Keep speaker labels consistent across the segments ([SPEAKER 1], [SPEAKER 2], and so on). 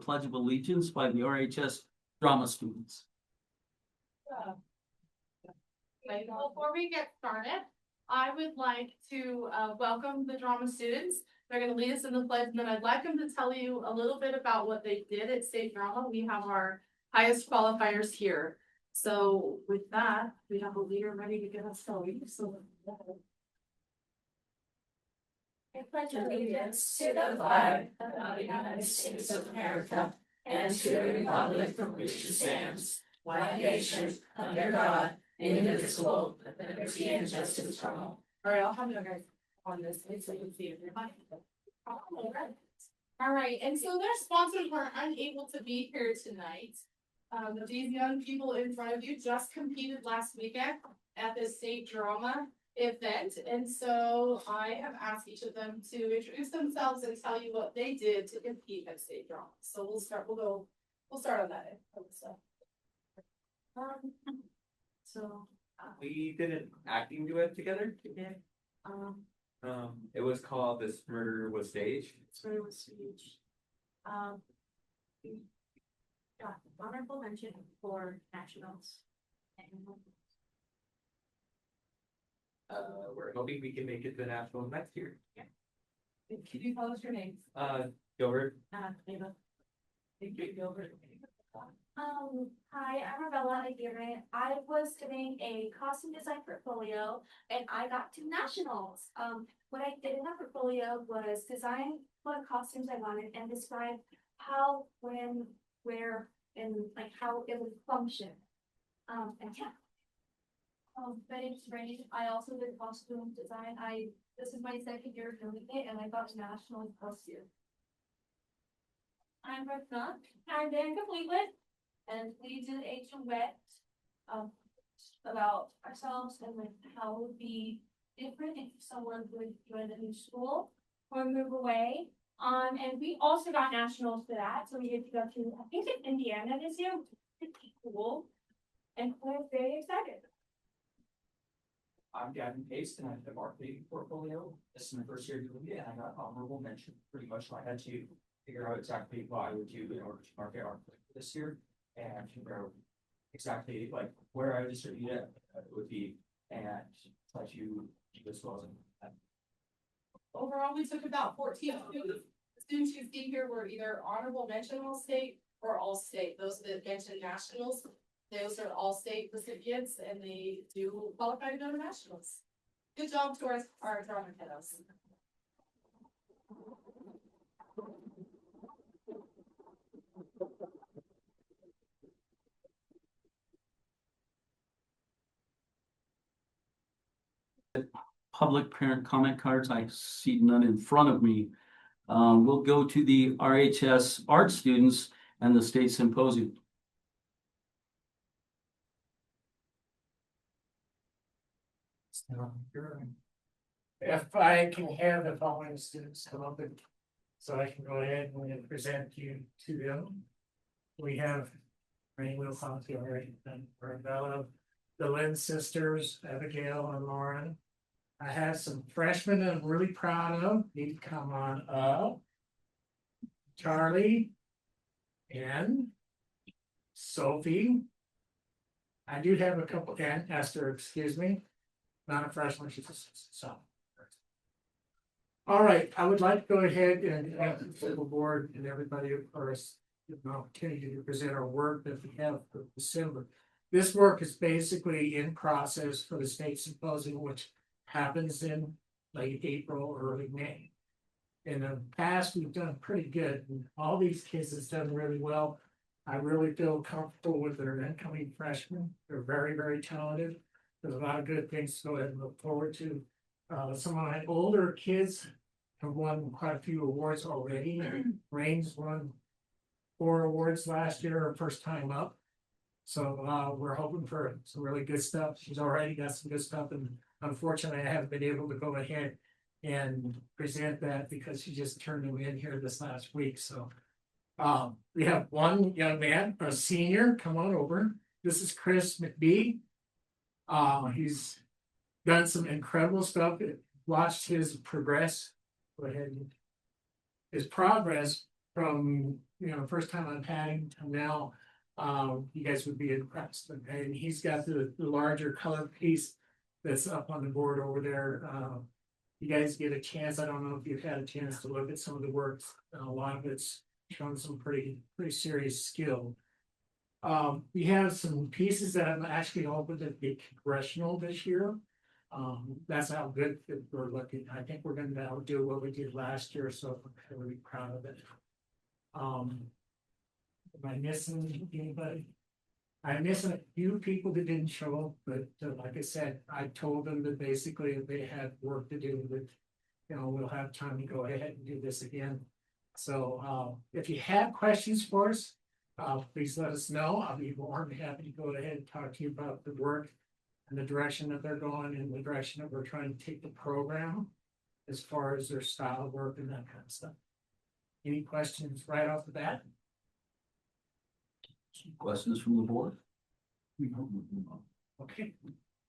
[SPEAKER 1] Pledge of Allegiance by the RHS drama students.
[SPEAKER 2] Before we get started, I would like to welcome the drama students. They're going to lead us in the pledge, and then I'd like them to tell you a little bit about what they did at State Drama. We have our highest qualifiers here. So with that, we have a leader ready to get us started. So
[SPEAKER 3] I pledge allegiance to the flag of the United States of America and to the republic for which it stands, one nation, under God, indivisible, with liberty and justice for all.
[SPEAKER 2] all right, I'll have you guys on this so you can see everybody. All right, and so their sponsors were unable to be here tonight. These young people in front of you just competed last weekend at the State Drama event, and so I have asked each of them to introduce themselves and tell you what they did to compete at State Drama. So we'll start on that end.
[SPEAKER 4] We did an acting duet together. It was called This Murder Was Staged.
[SPEAKER 3] Got honorable mention for nationals.
[SPEAKER 4] We're hoping we can make it to the nationals next year.
[SPEAKER 2] Can you tell us your names?
[SPEAKER 4] Gilbert.
[SPEAKER 3] Ava.
[SPEAKER 2] Thank you, Gilbert.
[SPEAKER 3] Hi, I'm Ravella Aguirre. I was doing a costume design portfolio and I got to nationals. What I did in that portfolio was design what costumes I wanted and describe how, when, where, and like how it would function. And yeah. My name's Rain. I also did costume design. This is my second year doing it and I got to nationals this year. I'm Ragnar. I'm Danica Fleetwood. And we did a duet about ourselves and like how it would be different if someone would join a new school or move away. And we also got nationals for that. So we get to go to, I think it's Indiana this year, which is pretty cool. And we're very excited.
[SPEAKER 5] I'm Gavin Pace and I have a marketing portfolio. This is my first year doing it and I got honorable mention. Pretty much I had to figure out exactly what I would do in order to market our this year. And figure out exactly like where I distribute it would be and try to do as well as
[SPEAKER 2] Overall, we took about 14 students. The students you see here were either honorable mention all state or all state. Those that mentioned nationals, those are all state recipients and they do qualify to go to nationals. Good job to our drama kiddos.
[SPEAKER 1] Public parent comment cards. I see none in front of me. We'll go to the RHS art students and the state symposium.
[SPEAKER 6] If I can have the following students come up and so I can go ahead and present you to them. We have Rain Wilcoxy already, and Bella, the Lynn sisters, Abigail and Lauren. I have some freshmen that I'm really proud of. Need to come on up. Charlie and Sophie. I do have a couple, and Esther, excuse me. Not a freshman, she's a sophomore. All right, I would like to go ahead and have the full board and everybody for us an opportunity to present our work that we have for December. This work is basically in process for the state symposium, which happens in late April, early May. In the past, we've done pretty good. All these kids have done really well. I really feel comfortable with their incoming freshmen. They're very, very talented. There's a lot of good things to go ahead and look forward to. Some of my older kids have won quite a few awards already. Rain's won 4 awards last year, her first time up. So we're hoping for some really good stuff. She's already got some good stuff, and unfortunately, I haven't been able to go ahead and present that because she just turned them in here this last week. So we have one young man, a senior. Come on over. This is Chris McBee. He's done some incredible stuff. Watched his progress. Go ahead. His progress from, first time I'm patting to now, you guys would be impressed. And he's got the larger color piece that's up on the board over there. You guys get a chance, I don't know if you've had a chance to look at some of the work, a lot of it's shown some pretty serious skill. We have some pieces that I'm actually hoping to be congressional this year. That's how good that we're looking. I think we're gonna outdo what we did last year, so I'm really proud of it. Am I missing anybody? I'm missing a few people that didn't show up, but like I said, I told them that basically if they had work to do, that, we'll have time to go ahead and do this again. So, if you have questions for us, please let us know. I'll be more than happy to go ahead and talk to you about the work and the direction that they're going and the direction that we're trying to take the program as far as their style of work and that kind of stuff. Any questions right off the bat?
[SPEAKER 1] Questions from the board?
[SPEAKER 6] Okay,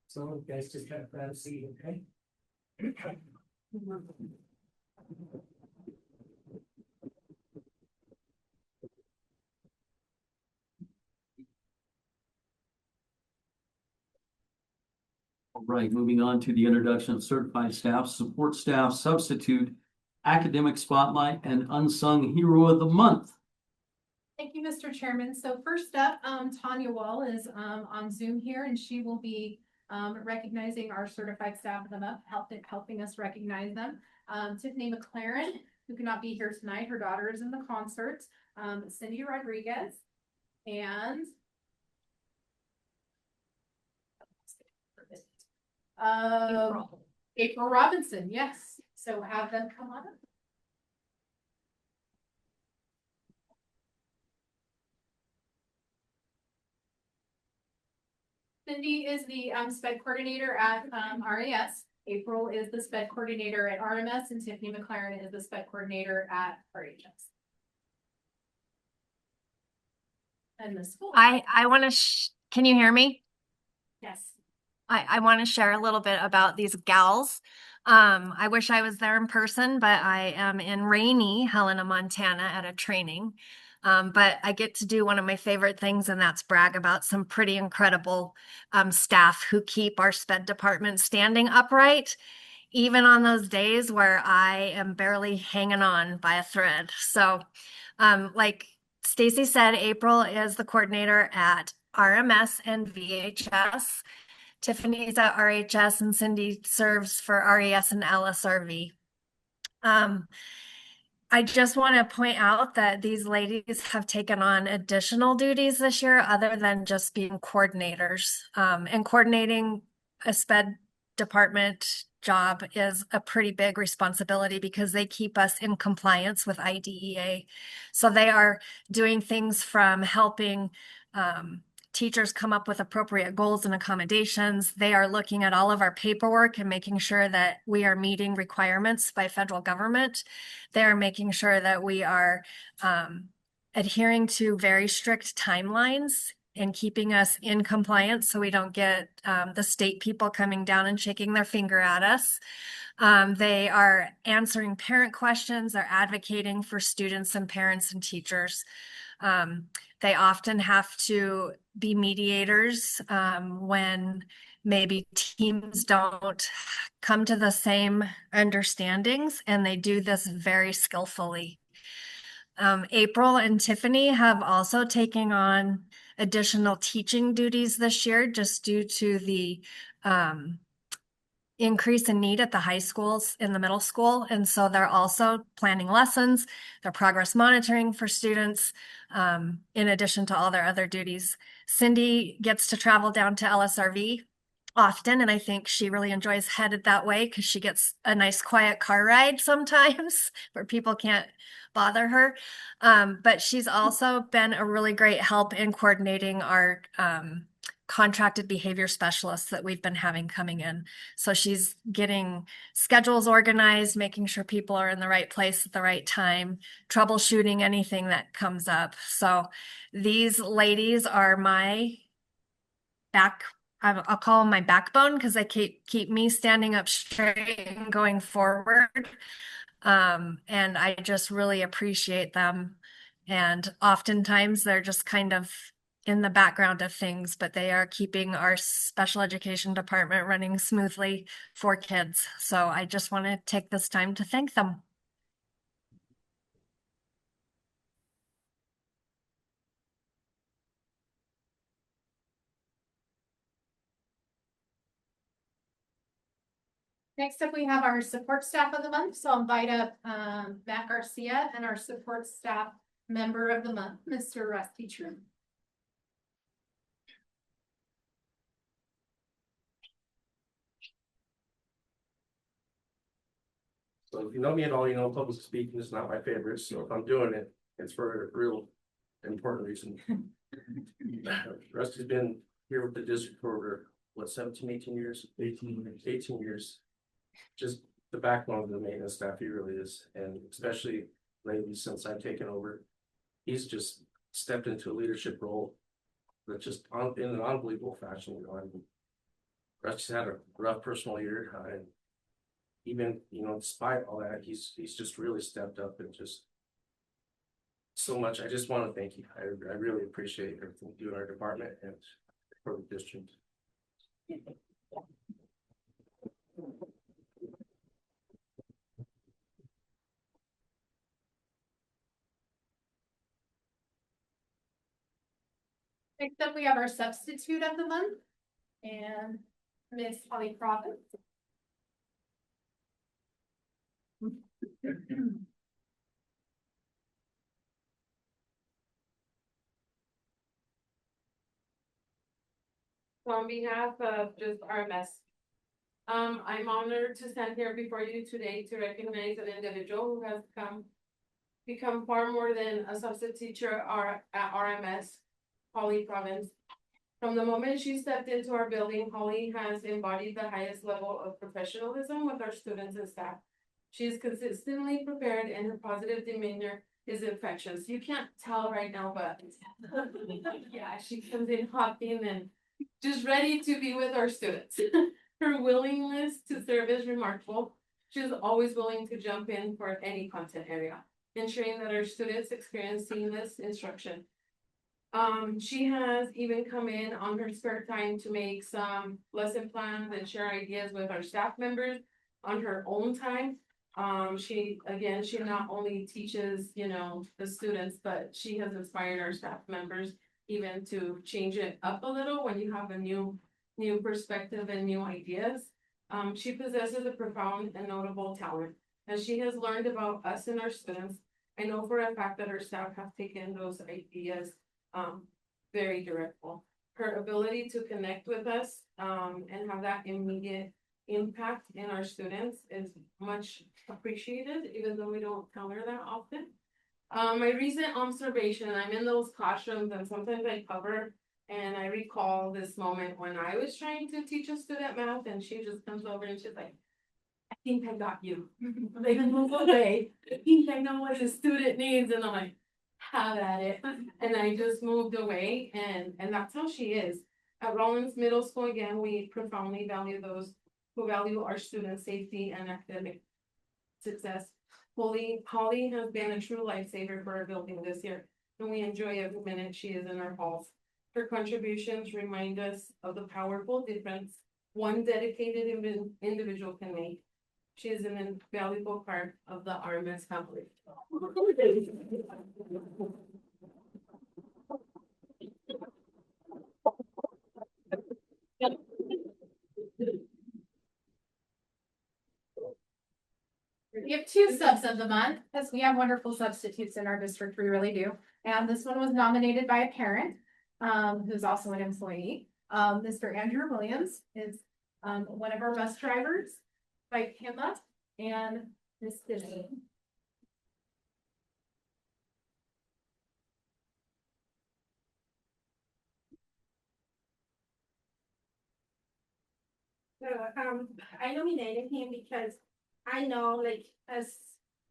[SPEAKER 6] so you guys just have that seat, okay?
[SPEAKER 1] All right, moving on to the introduction of certified staff, support staff, substitute, academic spotlight, and unsung hero of the month.
[SPEAKER 2] Thank you, Mr. Chairman. So first up, Tanya Wall is on Zoom here, and she will be recognizing our certified staff of the month, helping us recognize them. Tiffany McLaren, who cannot be here tonight, her daughter is in the concert. Cindy Rodriguez, and April Robinson. Yes, so have them come on up. Cindy is the SPED coordinator at RAS. April is the SPED coordinator at RMS, and Tiffany McLaren is the SPED coordinator at RHS. And the school.
[SPEAKER 7] I want to, can you hear me?
[SPEAKER 2] Yes.
[SPEAKER 7] I want to share a little bit about these gals. I wish I was there in person, but I am in rainy Helena, Montana at a training. But I get to do one of my favorite things, and that's brag about some pretty incredible staff who keep our SPED department standing upright, even on those days where I am barely hanging on by a thread. So, like Stacy said, April is the coordinator at RMS and VHS. Tiffany's at RHS, and Cindy serves for RES and LSRV. I just want to point out that these ladies have taken on additional duties this year other than just being coordinators. And coordinating a SPED department job is a pretty big responsibility because they keep us in compliance with IDEA. So they are doing things from helping teachers come up with appropriate goals and accommodations. They are looking at all of our paperwork and making sure that we are meeting requirements by federal government. They are making sure that we are adhering to very strict timelines and keeping us in compliance so we don't get the state people coming down and shaking their finger at us. They are answering parent questions. They're advocating for students and parents and teachers. They often have to be mediators when maybe teams don't come to the same understandings, and they do this very skillfully. April and Tiffany have also taken on additional teaching duties this year just due to the increase in need at the high schools in the middle school. And so they're also planning lessons, they're progress monitoring for students, in addition to all their other duties. Cindy gets to travel down to LSRV often, and I think she really enjoys headed that way because she gets a nice quiet car ride sometimes where people can't bother her. But she's also been a really great help in coordinating our contracted behavior specialists that we've been having coming in. So she's getting schedules organized, making sure people are in the right place at the right time, troubleshooting anything that comes up. So these ladies are my I'll call them my backbone because they keep me standing up straight and going forward. And I just really appreciate them And oftentimes they're just kind of in the background of things, but they are keeping our special education department running smoothly for kids. So I just want to take this time to thank them.
[SPEAKER 2] Next up, we have our support staff of the month, so I'll invite up Matt Garcia and our support staff member of the month, Mr. Rusty True.
[SPEAKER 8] So if you know me at all, you know public speaking is not my favorite, so if I'm doing it, it's for a real important reason. Rusty's been here with the district for over, what, 17, 18 years? 18 years. Just the backbone of the maintenance staff, he really is, and especially lately since I've taken over, he's just stepped into a leadership role that just in an unbelievable fashion, you know. I mean, Rusty's had a rough personal year, and even, you know, despite all that, he's just really stepped up and just so much. I just want to thank you. I really appreciate everything you do in our department and for the district.
[SPEAKER 2] Next up, we have our substitute of the month and Miss Holly Province.
[SPEAKER 9] So on behalf of just RMS, I'm honored to stand here before you today to recognize an individual who has become far more than a substitute teacher at RMS, Holly Province. From the moment she stepped into our building, Holly has embodied the highest level of professionalism with our students and staff. She is consistently prepared and her positive demeanor is infectious. You can't tell right now, but yeah, she comes in hopping and just ready to be with our students. Her willingness to serve is remarkable. She is always willing to jump in for any content area, ensuring that our students experience seamless instruction. She has even come in on her spare time to make some lesson plans and share ideas with our staff members on her own time. She not only teaches, you know, the students, but she has inspired our staff members even to change it up a little when you have a new perspective and new ideas. She possesses a profound and notable talent. As she has learned about us and our students, I know for a fact that our staff have taken those ideas very directful. Her ability to connect with us and have that immediate impact in our students is much appreciated, even though we don't tell her that often. My recent observation, I'm in those classrooms and sometimes I cover and I recall this moment when I was trying to teach a student math and she just comes over and she's like, I think I got you. They move away. I think I know what the student needs. And I'm like, have at it. And I just moved away and that's how she is. At Rollins Middle School, again, we profoundly value those who value our student safety and academic success. Holly has been a true lifesaver for our building this year, and we enjoy every minute she is in our halls. Her contributions remind us of the powerful difference one dedicated individual can make. She is an invaluable part of the RMS family.
[SPEAKER 2] We have two subs of the month because we have wonderful substitutes in our district. We really do. And this one was nominated by a parent who's also an employee. Mr. Andrew Williams is one of our bus drivers. Invite him up and Miss Disney.
[SPEAKER 10] So, I nominated him because I know, like, as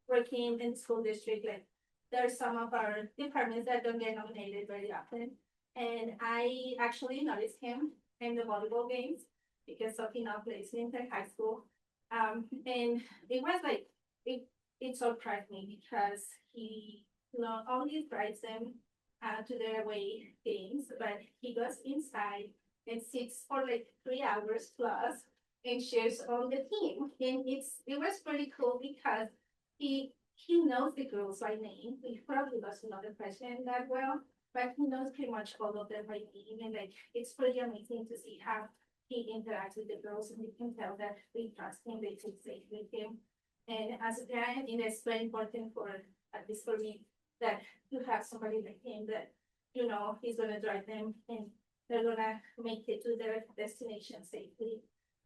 [SPEAKER 10] working in school district, like, there's some of our departments that don't get nominated very often. And I actually noticed him in the volleyball games because of, you know, placing in high school. And it was like, it surprised me because he always drives them to their away games, but he goes inside and sits for like 3 hours plus and shares all the team. And it was pretty cool because he knows the girls by name. He probably doesn't know the president that well, but he knows pretty much all of them by name. And like it's pretty amazing to see how he interacts with the girls, and you can tell that they trust him, they feel safe with him. And as a parent, it is very important for, at least for me, that you have somebody like him that, he's gonna drive them and they're gonna make it to their destination safely.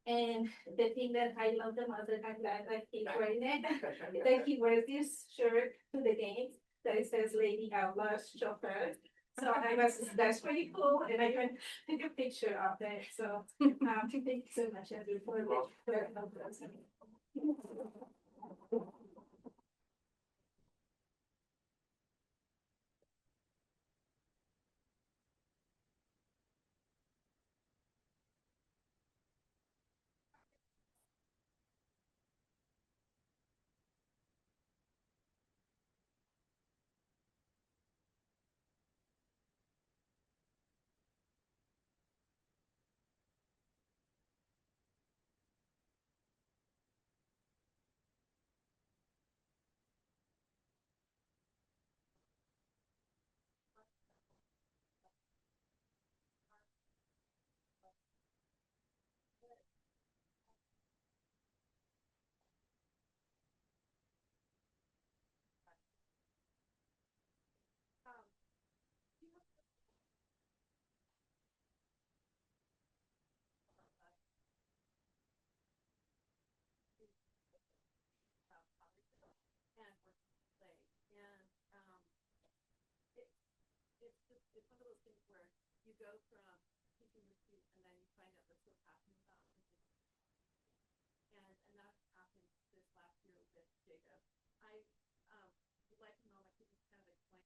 [SPEAKER 10] And the thing that I love the most, and I'm glad that he's wearing it, that he wears this shirt to the games that it says Lady Outlaws Chauffeur. So that's pretty cool, and I can take a picture of it. So thank you so much, Andrew, for us.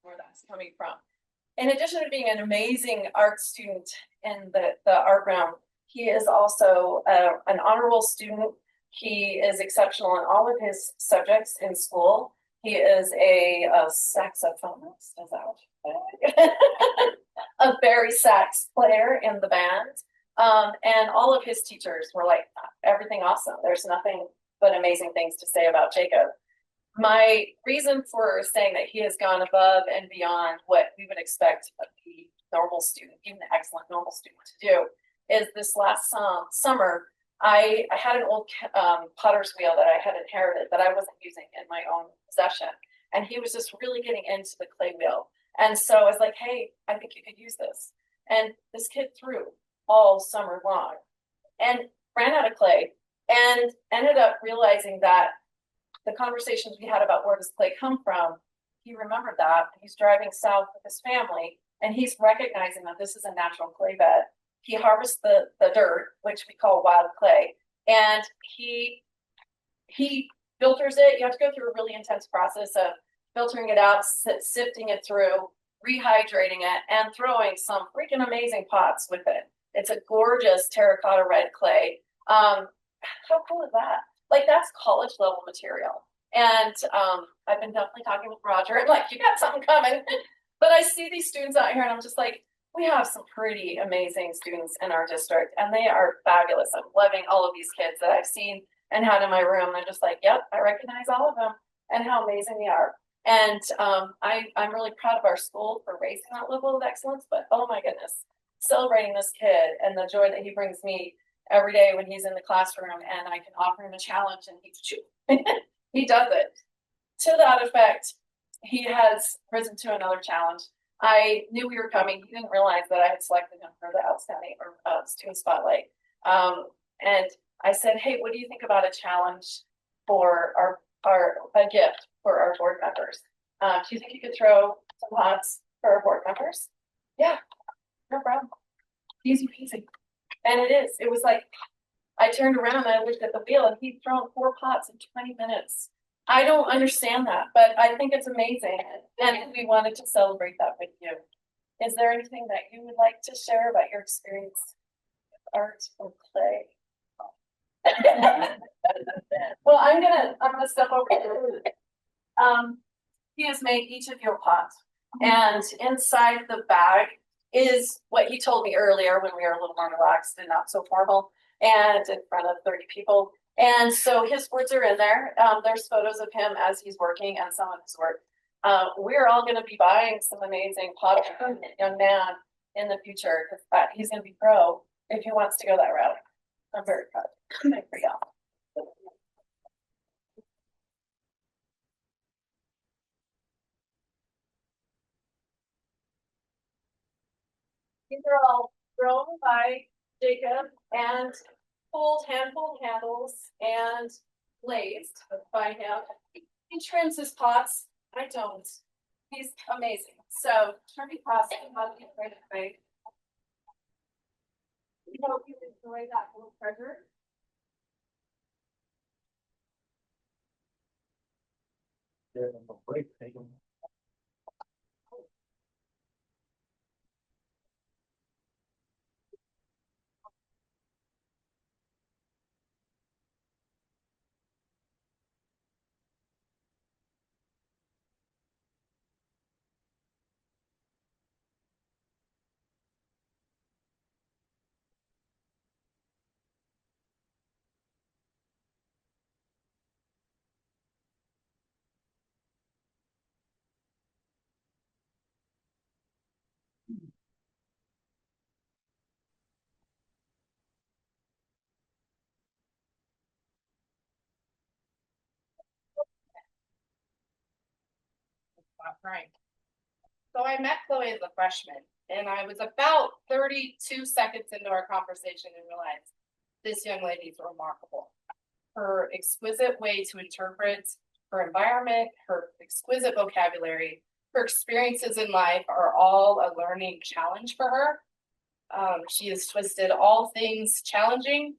[SPEAKER 11] Where that's coming from. In addition to being an amazing art student in the art realm, he is also an honorable student. He is exceptional in all of his subjects in school. He is a saxophonist, is that what a bari sax player in the band. And all of his teachers were like, everything awesome. There's nothing but amazing things to say about Jacob. My reason for saying that he has gone above and beyond what we would expect of the normal student, even the excellent normal student, to do is this last summer, I had an old potter's wheel that I had inherited that I wasn't using in my own possession. And he was just really getting into the clay wheel. And so I was like, hey, I think you could use this. And this kid threw all summer long and ran out of clay and ended up realizing that the conversations we had about where does clay come from, he remembered that. He's driving south with his family and he's recognizing that this is a natural clay bed. He harvests the dirt, which we call wild clay, and he filters it. You have to go through a really intense process of filtering it out, sifting it through, rehydrating it, and throwing some freaking amazing pots with it. It's a gorgeous terracotta red clay. How cool is that? Like, that's college level material. And I've been definitely talking with Roger. I'm like, you got something coming. But I see these students out here and I'm just like, we have some pretty amazing students in our district and they are fabulous. I'm loving all of these kids that I've seen and had in my room. They're just like, yep, I recognize all of them and how amazing they are. And I'm really proud of our school for raising that level of excellence. But oh my goodness, celebrating this kid and the joy that he brings me every day when he's in the classroom and I can offer him a challenge and he does it. To that effect, he has risen to another challenge. I knew we were coming. He didn't realize that I had selected him for the outstanding student spotlight. And I said, hey, what do you think about a challenge for a gift for our board members? Do you think you could throw some pots for our board members? Yeah, no problem. Easy peasy. And it was like, I turned around and I looked at the wheel and he'd thrown 4 pots in 20 minutes. I don't understand that, but I think it's amazing. And we wanted to celebrate that with you. Is there anything that you would like to share about your experience with art or play? Well, I'm gonna step over here. he has made each of your pots. And inside the bag is what he told me earlier when we were a little more relaxed and not so formal and in front of 30 people. And so his words are in there. There's photos of him as he's working and some of his work. We're all going to be buying some amazing pots from the young man in the future because he's going to be pro if he wants to go that route. I'm very proud. Thank you. These are all grown by Jacob and hand-pulled handles and glazed by him. He trims his pots. I don't. He's amazing. So trimming pots and how to get right away. We hope you enjoy that little treasure. Right. So I met Chloe as a freshman, and I was about 32 seconds into our conversation and realized this young lady is remarkable. Her exquisite way to interpret her environment, her exquisite vocabulary, her experiences in life are all a learning challenge for her. She has twisted all things challenging,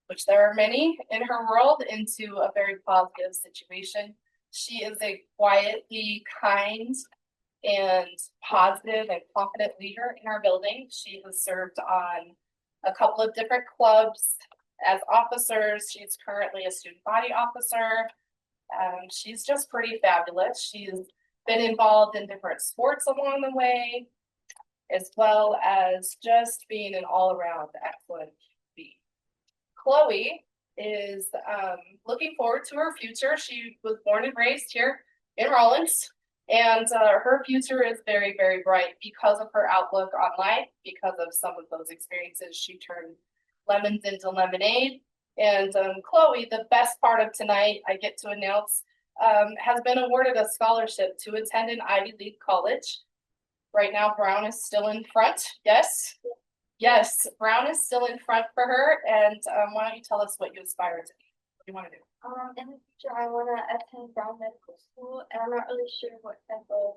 [SPEAKER 11] which there are many in her world, into a very positive situation. She is a quietly kind and positive and confident leader in our building. She has served on a couple of different clubs as officers. She's currently a student body officer. She's just pretty fabulous. She's been involved in different sports along the way, as well as just being an all-around excellent bee. Chloe is looking forward to her future. She was born and raised here in Rollins, and her future is very, very bright because of her outlook on life, because of some of those experiences. She turned lemons into lemonade. And Chloe, the best part of tonight, I get to announce, has been awarded a scholarship to attend an Ivy League college. Right now, Brown is still in front. Yes. Yes, Brown is still in front for her. And why don't you tell us what you aspire to be? What do you want to do?
[SPEAKER 3] In the future, I want to attend Brown Medical School, and I'm not really sure what type of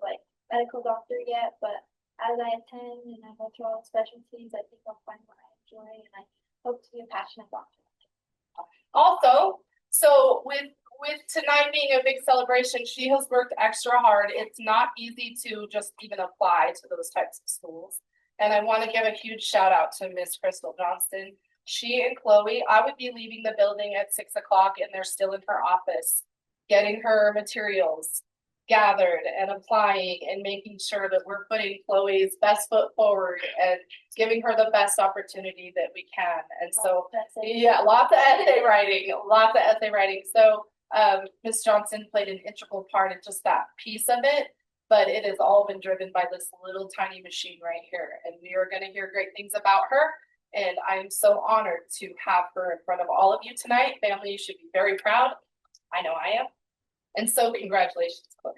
[SPEAKER 3] medical doctor yet. But as I attend and I go through all the specialties, I think I'll find what I enjoy, and I hope to be a passionate doctor.
[SPEAKER 2] Also, so with tonight being a big celebration, she has worked extra hard. It's not easy to just even apply to those types of schools. And I want to give a huge shout out to Miss Crystal Johnston. She and Chloe, I would be leaving the building at 6 o'clock and they're still in her office, getting her materials gathered and applying and making sure that we're putting Chloe's best foot forward and giving her the best opportunity that we can. And so, yeah, lots of essay writing. So Ms. Johnson played an integral part in just that piece of it, but it has all been driven by this little tiny machine right here. And we are going to hear great things about her. And I'm so honored to have her in front of all of you tonight. Family, you should be very proud. I know I am. And so congratulations, Chloe.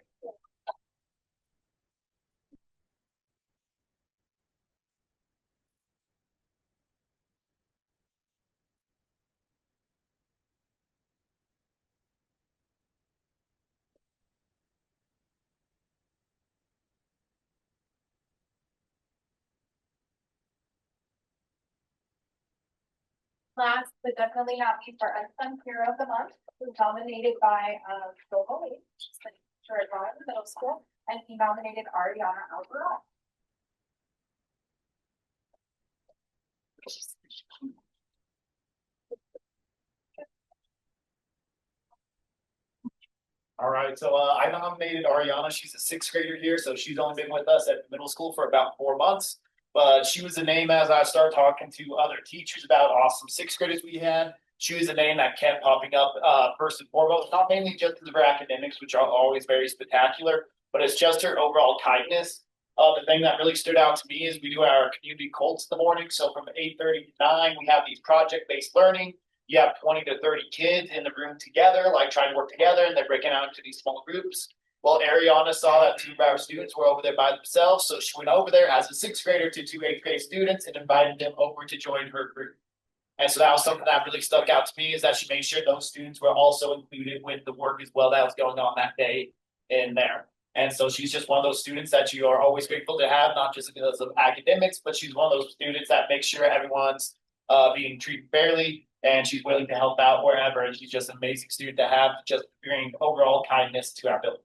[SPEAKER 11] Last but definitely not least, our unsung hero of the month was nominated by Bill Foley, teacher at Rollins Middle School, and he nominated Ariana Alvarado.
[SPEAKER 12] All right, so I nominated Ariana. She's a sixth grader here, so she's only been with us at middle school for about 4 months. But she was a name as I started talking to other teachers about awesome sixth graders we had. She was a name that kept popping up first and foremost, not mainly just because of her academics, which are always very spectacular, but it's just her overall kindness. The thing that really stood out to me is we do our community cults in the morning. So from 8:30 to 9, we have these project-based learning. You have 20 to 30 kids in the room together, like trying to work together, and they're breaking out into these small groups. Well, Ariana saw that two of our students were over there by themselves, so she went over there as a sixth grader to two eighth grade students and invited them over to join her group. And so that was something that really stuck out to me, is that she made sure those students were also included with the work as well that was going on that day in there. And so she's just one of those students that you are always grateful to have, not just because of academics, but she's one of those students that makes sure everyone's being treated fairly, and she's willing to help out wherever. And she's just an amazing student to have, just bringing overall kindness to our building.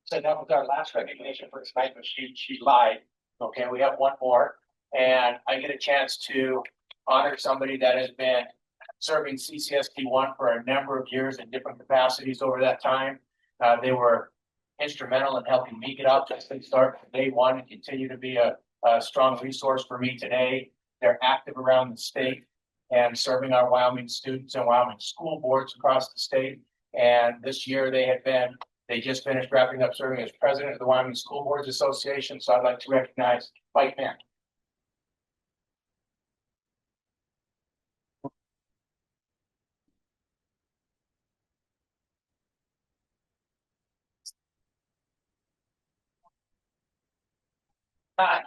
[SPEAKER 5] So that was our last recognition for tonight, but she lied. Okay, we have one more, and I get a chance to honor somebody that has been serving CCSD1 for a number of years in different capacities over that time. They were instrumental in helping me get out to start from day one and continue to be a strong resource for me today. They're active around the state and serving our Wyoming students and Wyoming school boards across the state. And this year they just finished wrapping up serving as president of the Wyoming School Boards Association. So I'd like to recognize Mike Mann. Hi.